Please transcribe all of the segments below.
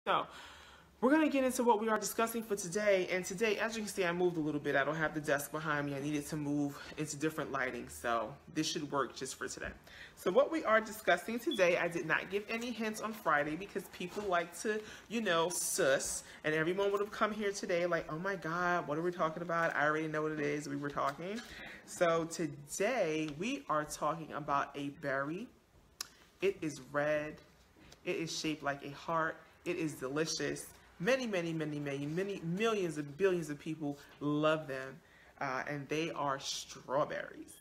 So, we're going to get into what we are discussing for today. And today, as you can see, I moved a little bit. I don't have the desk behind me. I needed to move into different lighting. So, this should work just for today. So, what we are discussing today, I did not give any hints on Friday because people like to, sus. And everyone would have come here today like, oh my God, what are we talking about? I already know what it is. We were talking. So, today, we are talking about a berry. It is red. It is shaped like a heart. It is delicious. Many millions and billions of people love them, and they are strawberries.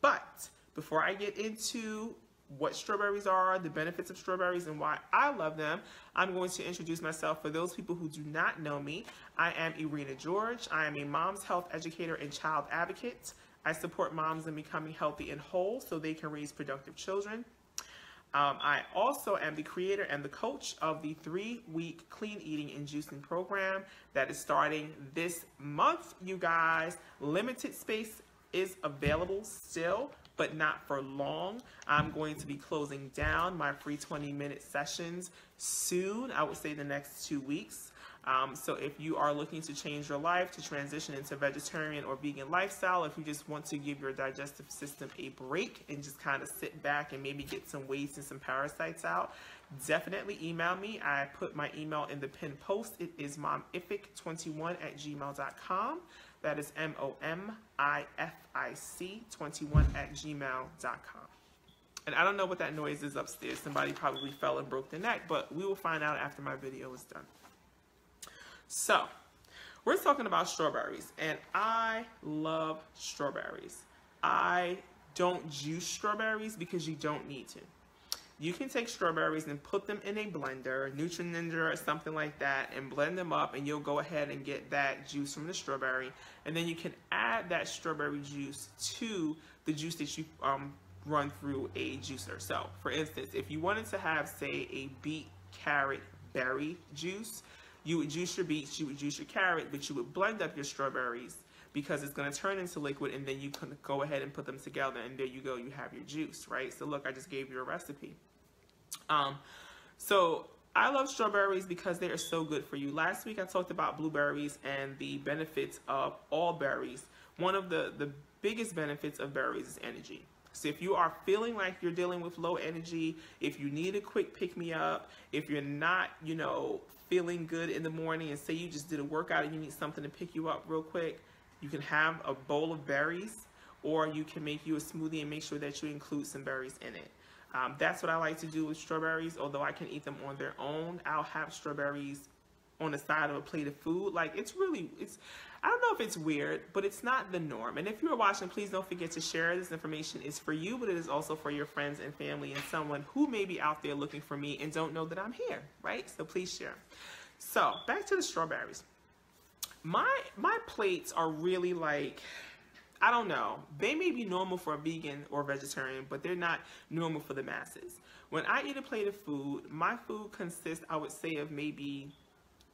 But before I get into what strawberries are, the benefits of strawberries, and why I love them, I'm going to introduce myself. For those people who do not know me, I am Ereena George. I am a mom's health educator and child advocate. I support moms in becoming healthy and whole so they can raise productive children. I also am the creator and the coach of the 3-week clean eating and juicing program that is starting this month, you guys. Limited space is available still, but not for long. I'm going to be closing down my free 20-minute sessions soon. I would say the next 2 weeks. So if you are looking to change your life, to transition into vegetarian or vegan lifestyle, if you just want to give your digestive system a break and just kind of sit back and maybe get some waste and some parasites out, definitely email me. I put my email in the pinned post. It is momific21@gmail.com. That is momific21@gmail.com. And I don't know what that noise is upstairs. Somebody probably fell and broke their neck, but we will find out after my video is done. So, we're talking about strawberries, and I love strawberries. I don't juice strawberries because you don't need to. You can take strawberries and put them in a blender, Nutri-Ninja or something like that, and blend them up, and you'll go ahead and get that juice from the strawberry. And then you can add that strawberry juice to the juice that you run through a juicer. So, for instance, if you wanted to have, say, a beet, carrot, berry juice, you would juice your beets, you would juice your carrot, but you would blend up your strawberries because it's going to turn into liquid, and then you can go ahead and put them together, and there you go, you have your juice, right? So look, I just gave you a recipe. So I love strawberries because they are so good for you. Last week I talked about blueberries and the benefits of all berries. One of the biggest benefits of berries is energy. So if you are feeling like you're dealing with low energy, if you need a quick pick-me-up, if you're not, feeling good in the morning, and say you just did a workout and you need something to pick you up real quick, you can have a bowl of berries, or you can make you a smoothie and make sure that you include some berries in it. That's what I like to do with strawberries. Although I can eat them on their own, I'll have strawberries on the side of a plate of food. Like, I don't know if it's weird, but it's not the norm. And if you are watching, please don't forget to share. This information is for you, but it is also for your friends and family and someone who may be out there looking for me and don't know that I'm here, right? So please share. So back to the strawberries. My plates are really like, I don't know, they may be normal for a vegan or vegetarian, but they're not normal for the masses. When I eat a plate of food, my food consists, I would say, of maybe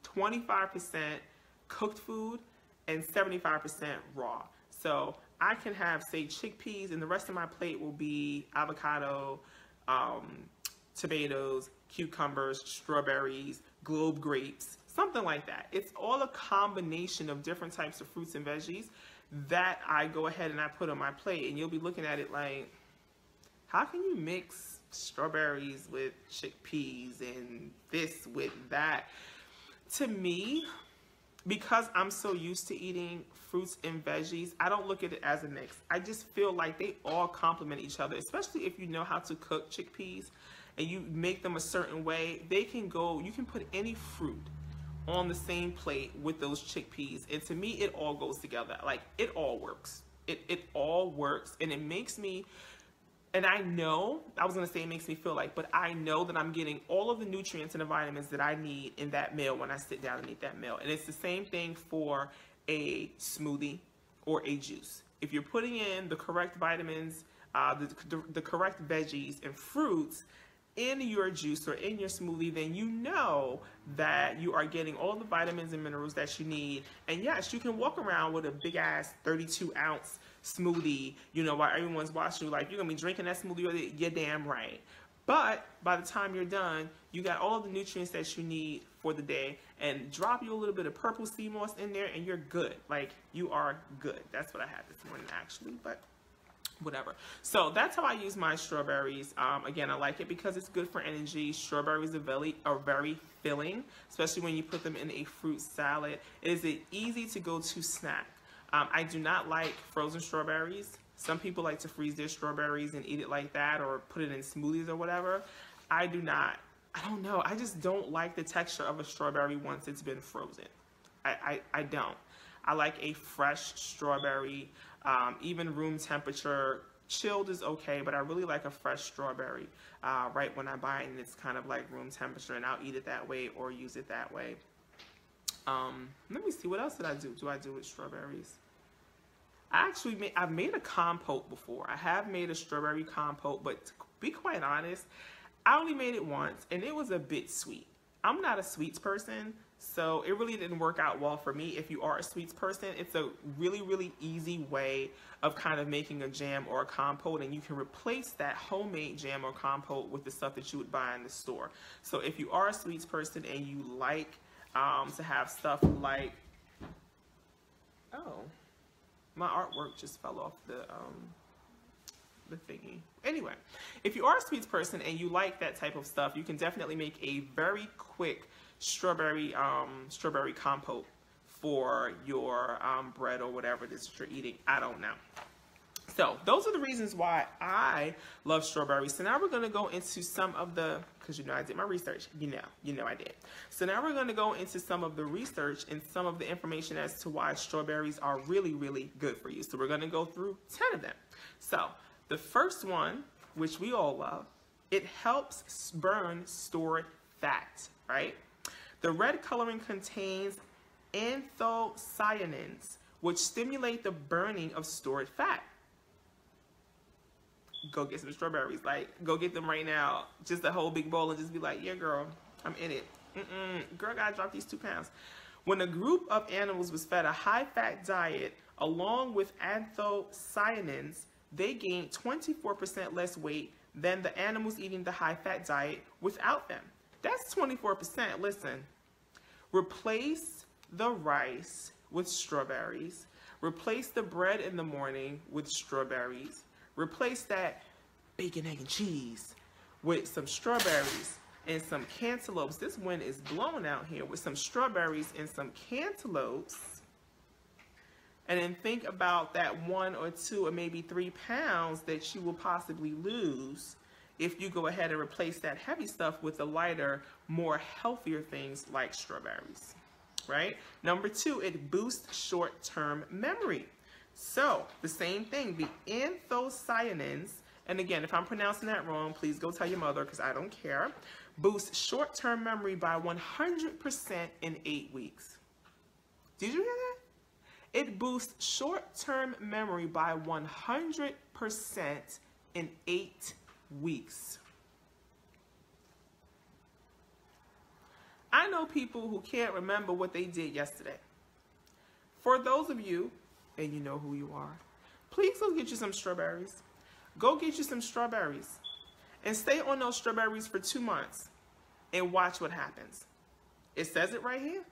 25% cooked food and 75% raw. So I can have, say, chickpeas, and the rest of my plate will be avocado, tomatoes, cucumbers, strawberries, globe grapes, something like that. It's all a combination of different types of fruits and veggies that I go ahead and I put on my plate, and you'll be looking at it like, how can you mix strawberries with chickpeas and this with that? To me, because I'm so used to eating fruits and veggies, I don't look at it as a mix. I just feel like they all complement each other, especially if you know how to cook chickpeas and you make them a certain way. They can go, you can put any fruit on the same plate with those chickpeas, and to me, it all goes together. Like, it all works. It all works, and it makes me, and I know, I was going to say it makes me feel like, but I know that I'm getting all of the nutrients and the vitamins that I need in that meal when I sit down and eat that meal. And it's the same thing for a smoothie or a juice. If you're putting in the correct vitamins, the correct veggies and fruits in your juice or in your smoothie, then you know that you are getting all the vitamins and minerals that you need. And yes, you can walk around with a big ass 32-ounce smoothie, while everyone's watching you like, you're gonna be drinking that smoothie, you're damn right. But by the time you're done, you got all of the nutrients that you need for the day, and drop you a little bit of purple sea moss in there and you're good. Like, you are good. That's what I had this morning actually, but whatever. So that's how I use my strawberries. Again, I like it because it's good for energy. Strawberries are very filling, especially when you put them in a fruit salad. It is an easy to go to snack. I do not like frozen strawberries. Some people like to freeze their strawberries and eat it like that, or put it in smoothies or whatever. I do not. I don't know. I just don't like the texture of a strawberry once it's been frozen. I don't. I like a fresh strawberry. Even room temperature, chilled is okay, but I really like a fresh strawberry right when I buy it and it's kind of like room temperature, and I'll eat it that way or use it that way. Let me see, what else did I do? Do I do with strawberries? I've made a compote before. I have made a strawberry compote, but to be quite honest, I only made it once and it was a bit sweet. I'm not a sweets person, so it really didn't work out well for me. If you are a sweets person, it's a really, really easy way of kind of making a jam or a compote, and you can replace that homemade jam or compote with the stuff that you would buy in the store. So if you are a sweets person and you like to have stuff like, oh, my artwork just fell off the thingy. Anyway, if you are a sweets person and you like that type of stuff, you can definitely make a very quick strawberry compote for your bread or whatever it is that you're eating. I don't know. So those are the reasons why I love strawberries. So now we're going to go into some of the, because you know I did my research, you know I did. So now we're going to go into some of the research and some of the information as to why strawberries are really, really good for you. So we're going to go through 10 of them. So the first one, which we all love, it helps burn stored fat, right? The red coloring contains anthocyanins, which stimulate the burning of stored fat. Go get some strawberries. Like, go get them right now. Just a whole big bowl and just be like, yeah, girl, I'm in it. Girl, gotta drop these 2 pounds. When a group of animals was fed a high-fat diet along with anthocyanins, they gained 24% less weight than the animals eating the high-fat diet without them. That's 24%. Listen, replace the rice with strawberries. Replace the bread in the morning with strawberries. Replace that bacon, egg, and cheese with some strawberries and some cantaloupes. This wind is blowing out here. With some strawberries and some cantaloupes. And then think about that 1 or 2 or maybe 3 pounds that you will possibly lose if you go ahead and replace that heavy stuff with the lighter, more healthier things like strawberries, right? Number 2, it boosts short-term memory. So the same thing, the anthocyanins, and again, if I'm pronouncing that wrong, please go tell your mother because I don't care, boosts short-term memory by 100% in 8 weeks. Did you hear that? It boosts short-term memory by 100% in 8 weeks. I know people who can't remember what they did yesterday. For those of you, and you know who you are, please go get you some strawberries. Go get you some strawberries and stay on those strawberries for 2 months and watch what happens. It says it right here.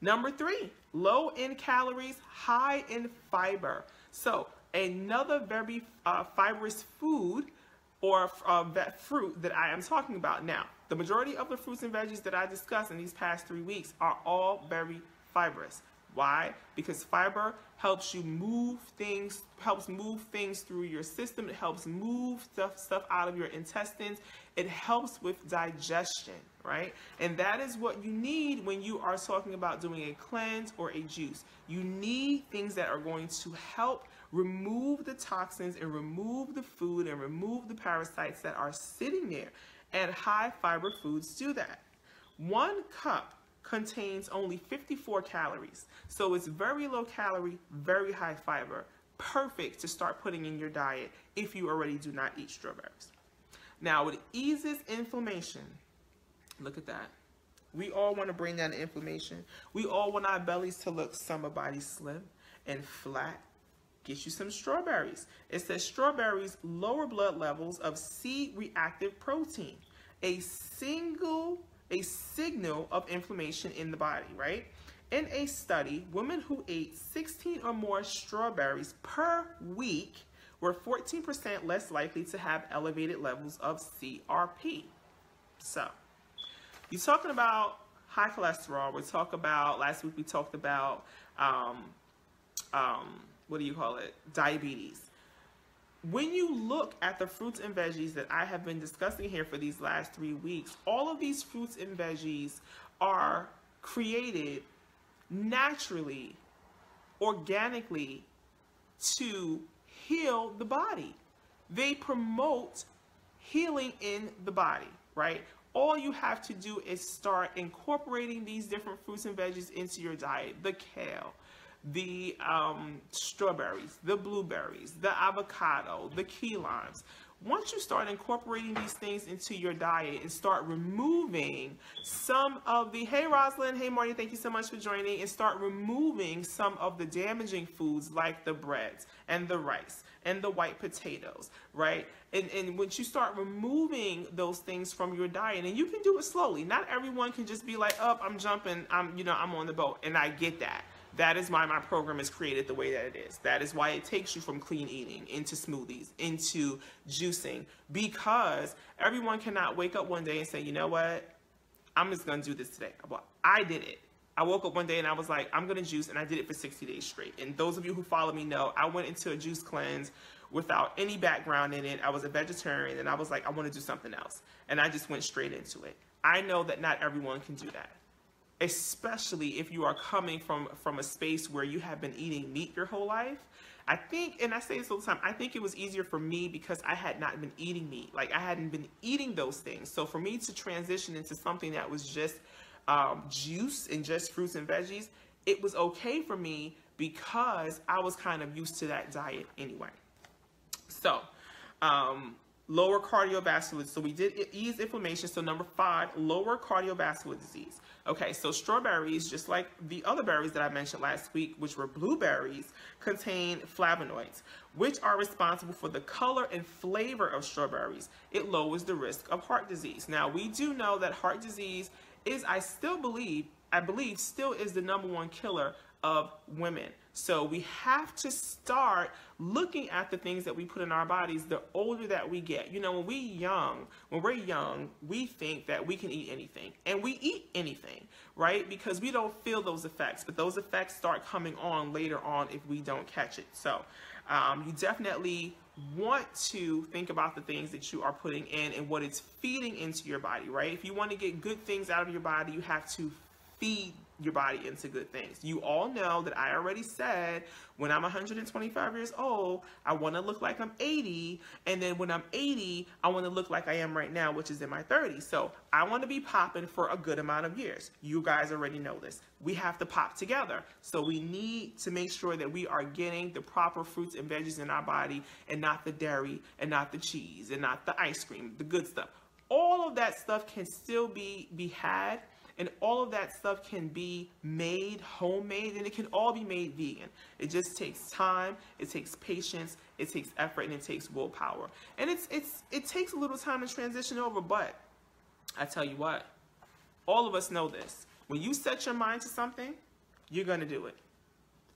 Number 3, low in calories, high in fiber. So another very fibrous food or that fruit that I am talking about. Now, the majority of the fruits and veggies that I discussed in these past 3 weeks are all very fibrous. Why? Because fiber helps you move things, through your system. It helps move stuff out of your intestines. It helps with digestion, right? And that is what you need when you are talking about doing a cleanse or a juice. You need things that are going to help remove the toxins and remove the food and remove the parasites that are sitting there. And high fiber foods do that. 1 cup contains only 54 calories. So it's very low calorie, very high fiber. Perfect to start putting in your diet if you already do not eat strawberries. Now, it eases inflammation. Look at that. We all want to bring down inflammation. We all want our bellies to look summer body slim and flat. get you some strawberries. It says strawberries lower blood levels of C-reactive protein, a signal of inflammation in the body, right? In a study, women who ate 16 or more strawberries per week were 14% less likely to have elevated levels of CRP. So, you're talking about high cholesterol. We talk about, last week we talked about, diabetes. When you look at the fruits and veggies that I have been discussing here for these last 3 weeks, all of these fruits and veggies are created naturally, organically, to heal the body. They promote healing in the body, right? All you have to do is start incorporating these different fruits and veggies into your diet. The kale, the strawberries, the blueberries, the avocado, the key limes. Once you start incorporating these things into your diet and start removing some of the, hey Rosalind, hey Marty, thank you so much for joining, and start removing some of the damaging foods like the breads and the rice and the white potatoes, right? And once you start removing those things from your diet, and you can do it slowly. Not everyone can just be like, oh, I'm jumping, I'm on the boat, and I get that. That is why my program is created the way that it is. That is why it takes you from clean eating into smoothies, into juicing, because everyone cannot wake up one day and say, you know what, I'm just going to do this today. Well, I did it. I woke up one day and I was like, I'm going to juice, and I did it for 60 days straight. And those of you who follow me know I went into a juice cleanse without any background in it. I was a vegetarian, and I was like, I want to do something else. And I just went straight into it. I know that not everyone can do that, especially if you are coming from a space where you have been eating meat your whole life. I think, and I say this all the time, I think it was easier for me because I had not been eating meat. Like, I hadn't been eating those things. So for me to transition into something that was just juice and just fruits and veggies, it was okay for me because I was kind of used to that diet anyway. So, lower cardiovascular. So we did ease inflammation. So number 5, lower cardiovascular disease. Okay, so strawberries, just like the other berries that I mentioned last week, which were blueberries, contain flavonoids, which are responsible for the color and flavor of strawberries. It lowers the risk of heart disease. Now, we do know that heart disease is, I believe still is the #1 killer of women. So we have to start looking at the things that we put in our bodies the older that we get. You know, when we're young, we think that we can eat anything, and we eat anything, right? Because we don't feel those effects, but those effects start coming on later on if we don't catch it. So you definitely want to think about the things that you are putting in and what it's feeding into your body, right? If you want to get good things out of your body, you have to feed your body into good things. You all know that I already said when I'm 125 years old, I want to look like I'm 80. And then when I'm 80, I want to look like I am right now, which is in my 30s. So I want to be popping for a good amount of years. You guys already know this. We have to pop together. So we need to make sure that we are getting the proper fruits and veggies in our body, and not the dairy, and not the cheese, and not the ice cream, the good stuff. All of that stuff can still be had. And all of that stuff can be made homemade, and it can all be made vegan. It just takes time, it takes patience, it takes effort, and it takes willpower. And it takes a little time to transition over, but I tell you what, all of us know this. When you set your mind to something, you're going to do it.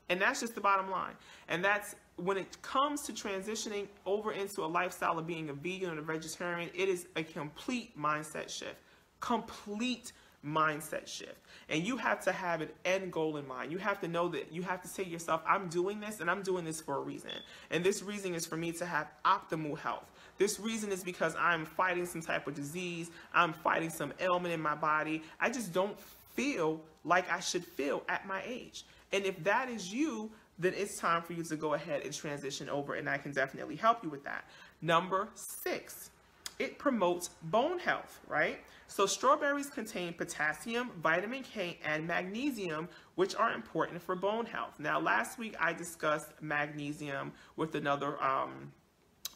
And that's just the bottom line. And that's when it comes to transitioning over into a lifestyle of being a vegan or a vegetarian, it is a complete mindset shift. Complete mindset shift. And you have to have an end goal in mind. You have to know that you have to say to yourself, I'm doing this, and I'm doing this for a reason. And this reason is for me to have optimal health. This reason is because I'm fighting some type of disease. I'm fighting some ailment in my body. I just don't feel like I should feel at my age. And if that is you, then it's time for you to go ahead and transition over, and I can definitely help you with that. Number 6, it promotes bone health, right? So strawberries contain potassium, vitamin K, and magnesium, which are important for bone health. Now, last week I discussed magnesium with another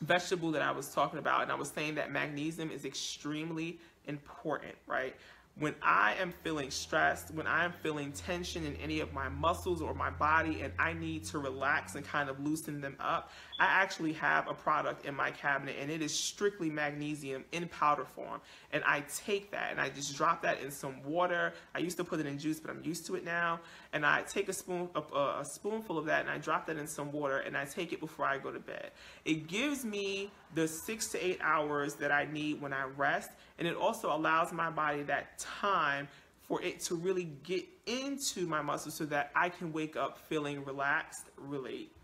vegetable that I was talking about, and I was saying that magnesium is extremely important, right? When I am feeling stressed, when I am feeling tension in any of my muscles or my body and I need to relax and kind of loosen them up, I actually have a product in my cabinet, and it is strictly magnesium in powder form. And I take that and I just drop that in some water. I used to put it in juice, but I'm used to it now. And I take a spoonful of that and I drop that in some water and I take it before I go to bed. It gives me the 6 to 8 hours that I need when I rest, and it also allows my body that time for it to really get into my muscles so that I can wake up feeling relaxed,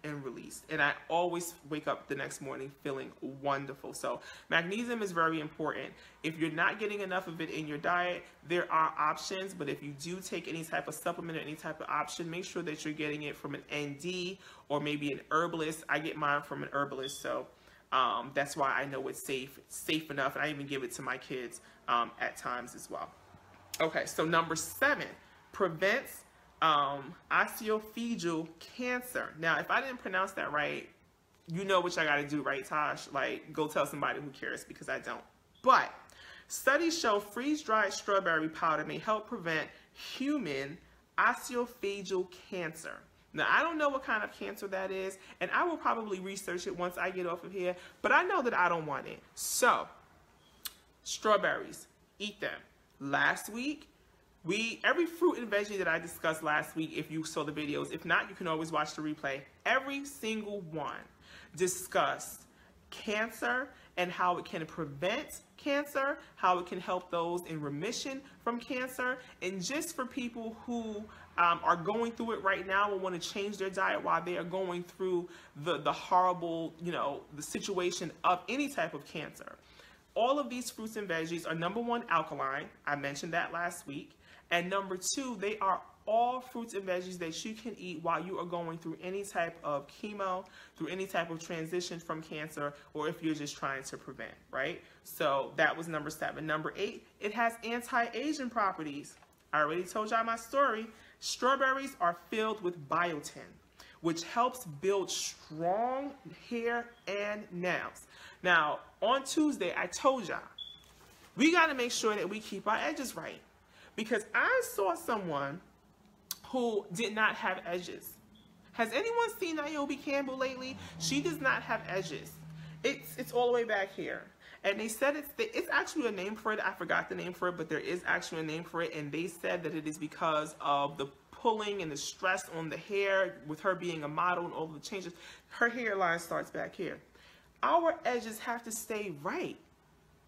and released. And I always wake up the next morning feeling wonderful. So magnesium is very important. If you're not getting enough of it in your diet, there are options, but if you do take any type of supplement or any type of option, make sure that you're getting it from an ND or maybe an herbalist. I get mine from an herbalist, so that's why I know it's safe enough, and I even give it to my kids at times as well. Okay, so number 7, prevents esophageal cancer. Now, if I didn't pronounce that right, you know what I got to do, right, Tosh? Like, go tell somebody who cares, because I don't. But studies show freeze-dried strawberry powder may help prevent human esophageal cancer. Now, I don't know what kind of cancer that is, and I will probably research it once I get off of here, but I know that I don't want it. So, strawberries, eat them. Last week, every fruit and veggie that I discussed last week, if you saw the videos, if not, you can always watch the replay. Every single one discussed cancer and how it can prevent cancer, how it can help those in remission from cancer, and just for people who are going through it right now and want to change their diet while they are going through the horrible, the situation of any type of cancer. All of these fruits and veggies are, number 1, alkaline. I mentioned that last week. And number 2, they are all fruits and veggies that you can eat while you are going through any type of chemo, through any type of transition from cancer, or if you're just trying to prevent, right? So that was number 7. Number 8, it has anti-aging properties. I already told y'all my story. Strawberries are filled with biotin, which helps build strong hair and nails. Now, on Tuesday, I told y'all, we got to make sure that we keep our edges right. Because I saw someone who did not have edges. Has anyone seen Naomi Campbell lately? She does not have edges. It's all the way back here. And they said it's actually a name for it. I forgot the name for it, but there is actually a name for it. And they said that it is because of the pulling and the stress on the hair with her being a model and all the changes. Her hairline starts back here. Our edges have to stay right.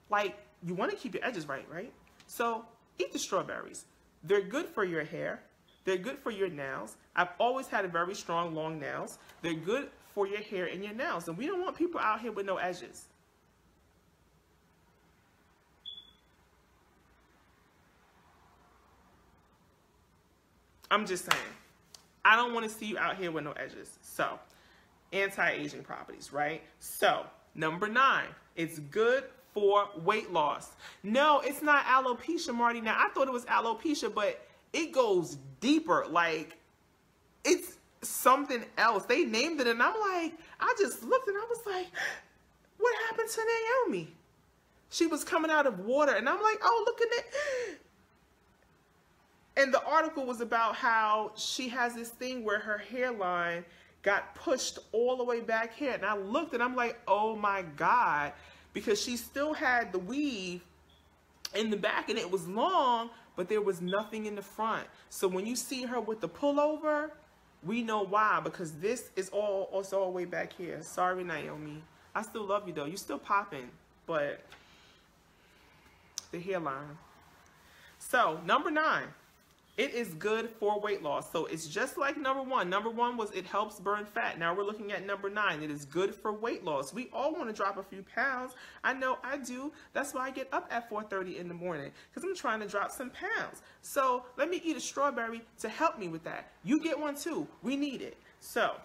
Like, you want to keep your edges right, right? So eat the strawberries. They're good for your hair. They're good for your nails. I've always had a very strong, long nails. They're good for your hair and your nails. And we don't want people out here with no edges. I'm just saying. I don't want to see you out here with no edges. So, anti-aging properties, right? So, number 9, it's good for weight loss. No, it's not alopecia, Marty. Now, I thought it was alopecia, but it goes deeper. Like, it's something else. They named it, and I'm like, I just looked, and I was like, what happened to Naomi? She was coming out of water, and I'm like, oh, look at it. And the article was about how she has this thing where her hairline got pushed all the way back here. And I looked and I'm like, oh my God, because she still had the weave in the back and it was long, but there was nothing in the front. So when you see her with the pullover, we know why, because this is all the way back here. Sorry, Naomi. I still love you though. You're still popping, but the hairline. So number 9. It is good for weight loss. So it's just like number 1. Number 1 was it helps burn fat. Now we're looking at number 9. It is good for weight loss. We all want to drop a few pounds. I know I do. That's why I get up at 4:30 in the morning, because I'm trying to drop some pounds. So let me eat a strawberry to help me with that. You get one too. We need it. So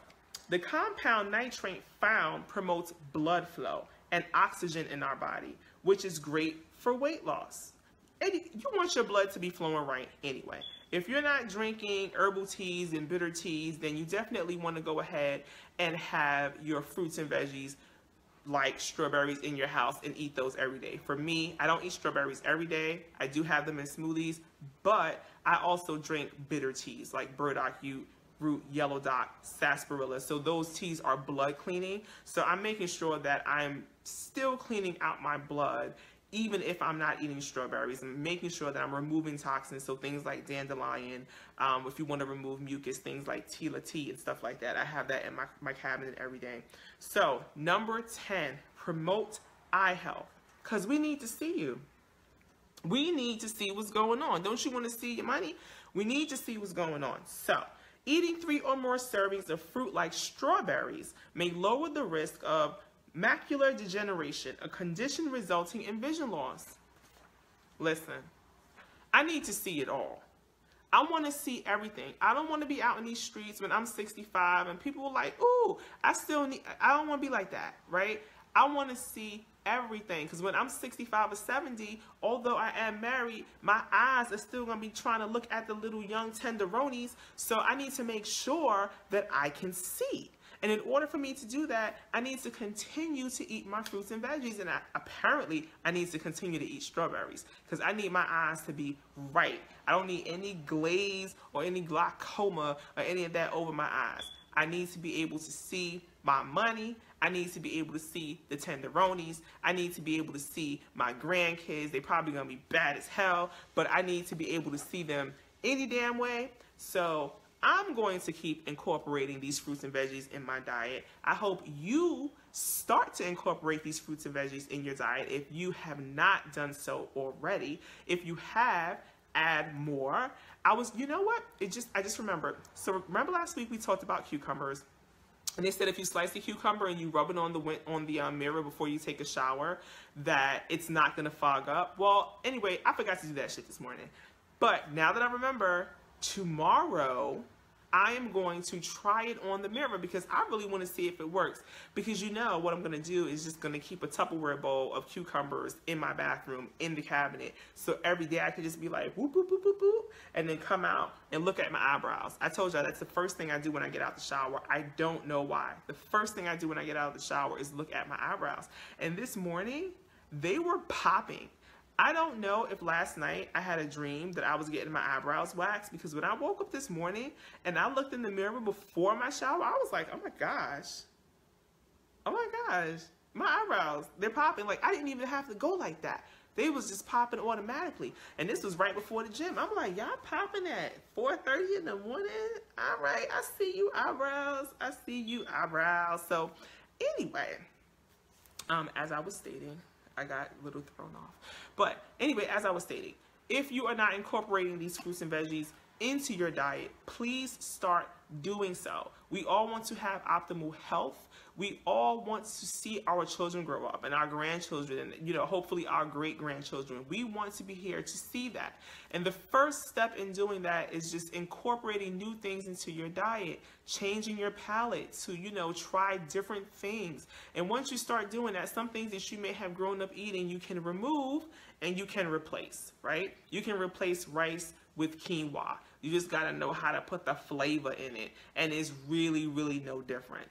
the compound nitrate found promotes blood flow and oxygen in our body, which is great for weight loss. And you want your blood to be flowing right anyway. If you're not drinking herbal teas and bitter teas, then you definitely want to go ahead and have your fruits and veggies like strawberries in your house and eat those every day. For me, I don't eat strawberries every day. I do have them in smoothies, but I also drink bitter teas like burdock root, yellow dock, sarsaparilla. So those teas are blood cleaning. So I'm making sure that I'm still cleaning out my blood even if I'm not eating strawberries. I'm making sure that I'm removing toxins, so things like dandelion, if you want to remove mucus, things like tila tea and stuff like that. I have that in my cabinet every day. So number 10, promote eye health, because we need to see you. We need to see what's going on. Don't you want to see your money? We need to see what's going on. So eating 3 or more servings of fruit like strawberries may lower the risk of macular degeneration, a condition resulting in vision loss. Listen, I need to see it all. I want to see everything. I don't want to be out in these streets when I'm 65 and people are like, ooh, I don't want to be like that, right? I want to see everything, because when I'm 65 or 70, although I am married, my eyes are still going to be trying to look at the little young tenderonis, so I need to make sure that I can see. And in order for me to do that, I need to continue to eat my fruits and veggies, and apparently I need to continue to eat strawberries, because I need my eyes to be right. I don't need any glaze or any glaucoma or any of that over my eyes. I need to be able to see my money. I need to be able to see the tenderonis. I need to be able to see my grandkids. They're probably going to be bad as hell, but I need to be able to see them any damn way. So I'm going to keep incorporating these fruits and veggies in my diet. I hope you start to incorporate these fruits and veggies in your diet if you have not done so already. If you have, add more. You know what? I just remembered. So remember last week we talked about cucumbers, and they said if you slice the cucumber and you rub it on the mirror before you take a shower, that it's not gonna fog up. Well, anyway, I forgot to do that shit this morning. But now that I remember, tomorrow I am going to try it on the mirror, because I really want to see if it works. Because you know what I'm going to do is just going to keep a Tupperware bowl of cucumbers in my bathroom in the cabinet. So every day I could just be like, whoop, whoop, whoop, whoop, whoop, and then come out and look at my eyebrows. I told y'all that's the first thing I do when I get out the shower. I don't know why. The first thing I do when I get out of the shower is look at my eyebrows. And this morning, they were popping. I don't know if last night I had a dream that I was getting my eyebrows waxed, because when I woke up this morning and I looked in the mirror before my shower, I was like, oh my gosh, my eyebrows, they're popping. Like, I didn't even have to go like that. They was just popping automatically. And this was right before the gym. I'm like, y'all popping at 4:30 in the morning? All right, I see you eyebrows. I see you eyebrows. So anyway, as I was stating, I got a little thrown off. But anyway, as I was stating, if you are not incorporating these fruits and veggies into your diet, please start doing so. We all want to have optimal health. We all want to see our children grow up, and our grandchildren, and hopefully our great-grandchildren. We want to be here to see that. And the first step in doing that is just incorporating new things into your diet, changing your palate to, try different things. And once you start doing that, some things that you may have grown up eating, you can remove and you can replace, right? You can replace rice with quinoa. You just gotta know how to put the flavor in it, and it's really, really no different.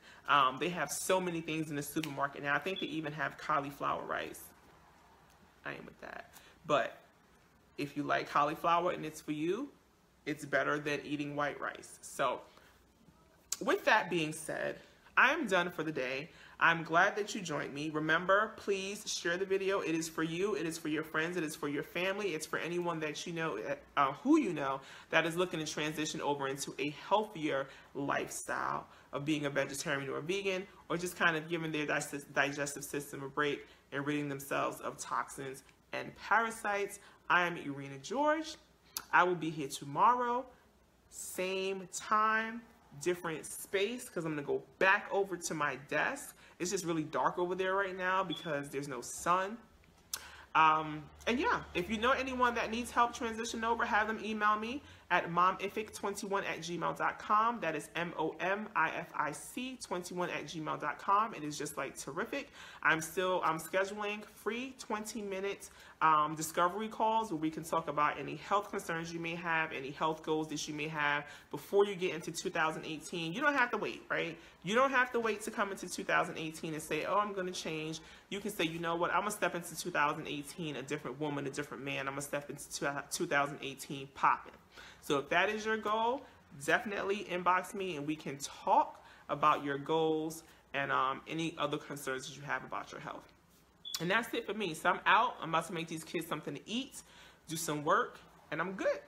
They have so many things in the supermarket now. I think they even have cauliflower rice. I ain't with that. But if you like cauliflower and it's for you, it's better than eating white rice. So with that being said, I am done for the day. I'm glad that you joined me. Remember, please share the video. It is for you. It is for your friends. It is for your family. It's for anyone that you know, who you know, that is looking to transition over into a healthier lifestyle of being a vegetarian or a vegan, or just kind of giving their digestive system a break and ridding themselves of toxins and parasites. I am Ereena George. I will be here tomorrow, same time, different space, because I'm going to go back over to my desk. It's just really dark over there right now because there's no sun. And yeah, if you know anyone that needs help transition over, have them email me at momific21@gmail.com. That is MOMIFIC21@gmail.com. It is just like terrific. I'm scheduling free 20-minute discovery calls where we can talk about any health concerns you may have, any health goals that you may have before you get into 2018. You don't have to wait, right? You don't have to wait to come into 2018 and say, oh, I'm going to change. You can say, you know what, I'm going to step into 2018 a different woman, a different man. I'm going to step into 2018 popping. So if that is your goal, definitely inbox me and we can talk about your goals and any other concerns that you have about your health. And that's it for me. So I'm out. I'm about to make these kids something to eat, do some work, and I'm good.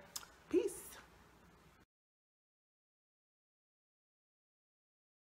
Peace.